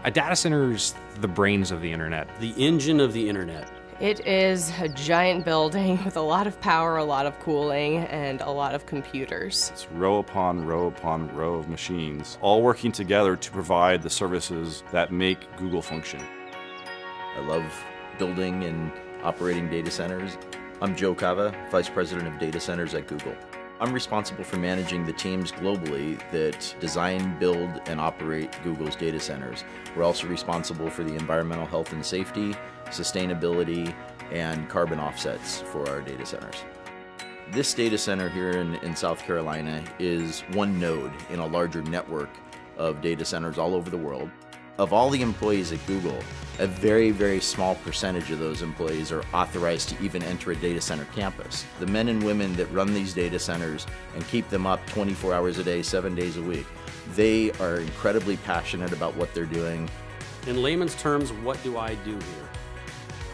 A data center's the brains of the internet. The engine of the internet. It is a giant building with a lot of power, a lot of cooling, and a lot of computers. It's row upon row upon row of machines, all working together to provide the services that make Google function. I love building and operating data centers. I'm Joe Cava, Vice President of Data Centers at Google. I'm responsible for managing the teams globally that design, build, and operate Google's data centers. We're also responsible for the environmental health and safety, sustainability, and carbon offsets for our data centers. This data center here in South Carolina is one node in a larger network of data centers all over the world. Of all the employees at Google, a very, very small percentage of those employees are authorized to even enter a data center campus. The men and women that run these data centers and keep them up 24 hours a day, 7 days a week, they are incredibly passionate about what they're doing. In layman's terms, what do I do here?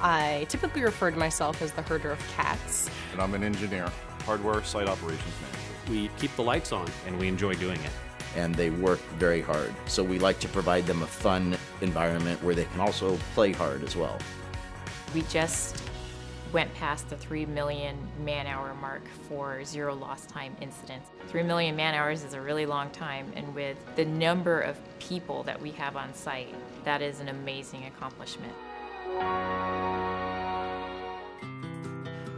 I typically refer to myself as the herder of cats. And I'm an engineer, hardware site operations manager. We keep the lights on. And we enjoy doing it. And they work very hard. So we like to provide them a fun environment where they can also play hard as well. We just went past the 3 million man-hour mark for zero lost time incidents. 3 million man-hours is a really long time, and with the number of people that we have on site, that is an amazing accomplishment.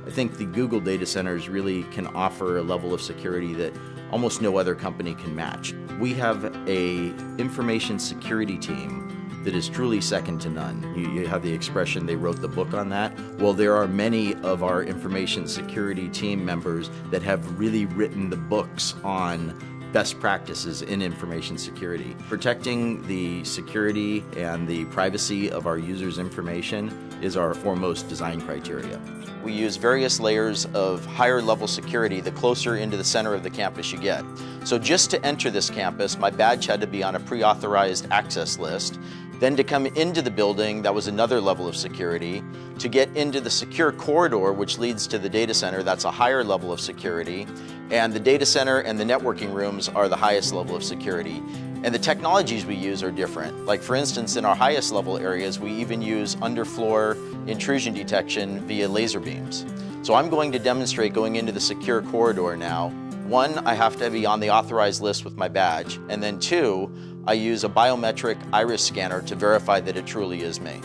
I think the Google data centers really can offer a level of security that almost no other company can match. We have an information security team that is truly second to none. You have the expression, they wrote the book on that. Well, there are many of our information security team members that have really written the books on best practices in information security. Protecting the security and the privacy of our users' information is our foremost design criteria. We use various layers of higher level security the closer into the center of the campus you get. So just to enter this campus, my badge had to be on a pre-authorized access list. Then to come into the building, that was another level of security. To get into the secure corridor, which leads to the data center, that's a higher level of security. And the data center and the networking rooms are the highest level of security. And the technologies we use are different. Like for instance, in our highest level areas, we even use underfloor intrusion detection via laser beams. So I'm going to demonstrate going into the secure corridor now. One, I have to be on the authorized list with my badge. And then two, I use a biometric iris scanner to verify that it truly is me.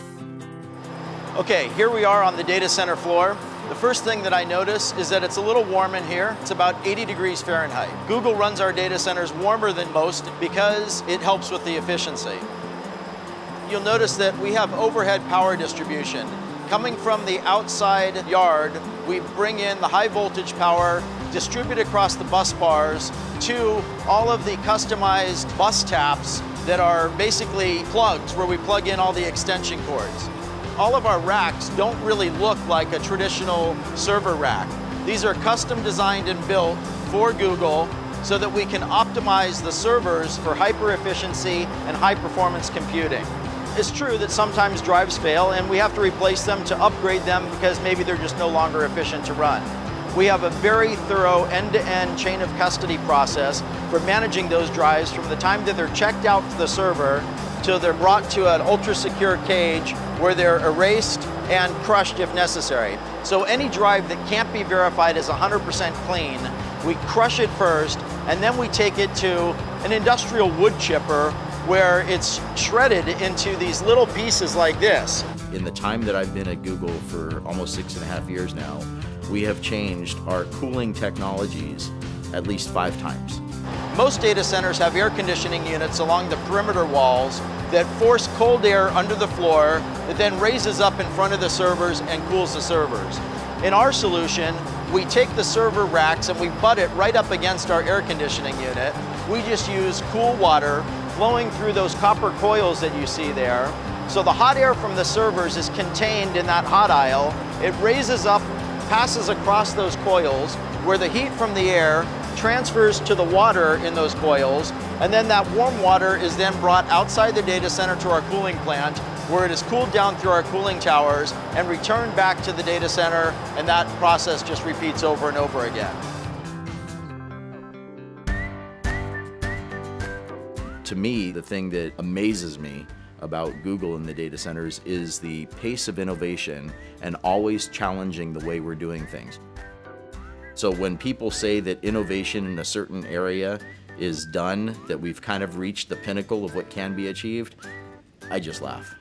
Okay, here we are on the data center floor. The first thing that I notice is that it's a little warm in here. It's about 80 degrees Fahrenheit. Google runs our data centers warmer than most because it helps with the efficiency. You'll notice that we have overhead power distribution. Coming from the outside yard, we bring in the high voltage power, distribute across the bus bars to all of the customized bus taps that are basically plugs where we plug in all the extension cords. All of our racks don't really look like a traditional server rack. These are custom designed and built for Google so that we can optimize the servers for hyper efficiency and high performance computing. It's true that sometimes drives fail and we have to replace them to upgrade them because maybe they're just no longer efficient to run. We have a very thorough end-to-end chain of custody process for managing those drives from the time that they're checked out to the server till they're brought to an ultra-secure cage where they're erased and crushed if necessary. So any drive that can't be verified as 100% clean, we crush it first, and then we take it to an industrial wood chipper where it's shredded into these little pieces like this. In the time that I've been at Google for almost 6.5 years now, we have changed our cooling technologies at least 5 times. Most data centers have air conditioning units along the perimeter walls that force cold air under the floor that then raises up in front of the servers and cools the servers. In our solution, we take the server racks and we butt it right up against our air conditioning unit. We just use cool water flowing through those copper coils that you see there. So the hot air from the servers is contained in that hot aisle. It raises up, passes across those coils where the heat from the air transfers to the water in those coils, and then that warm water is then brought outside the data center to our cooling plant where it is cooled down through our cooling towers and returned back to the data center, and that process just repeats over and over again. To me, the thing that amazes me about Google in the data centers is the pace of innovation and always challenging the way we're doing things. So when people say that innovation in a certain area is done, that we've kind of reached the pinnacle of what can be achieved, I just laugh.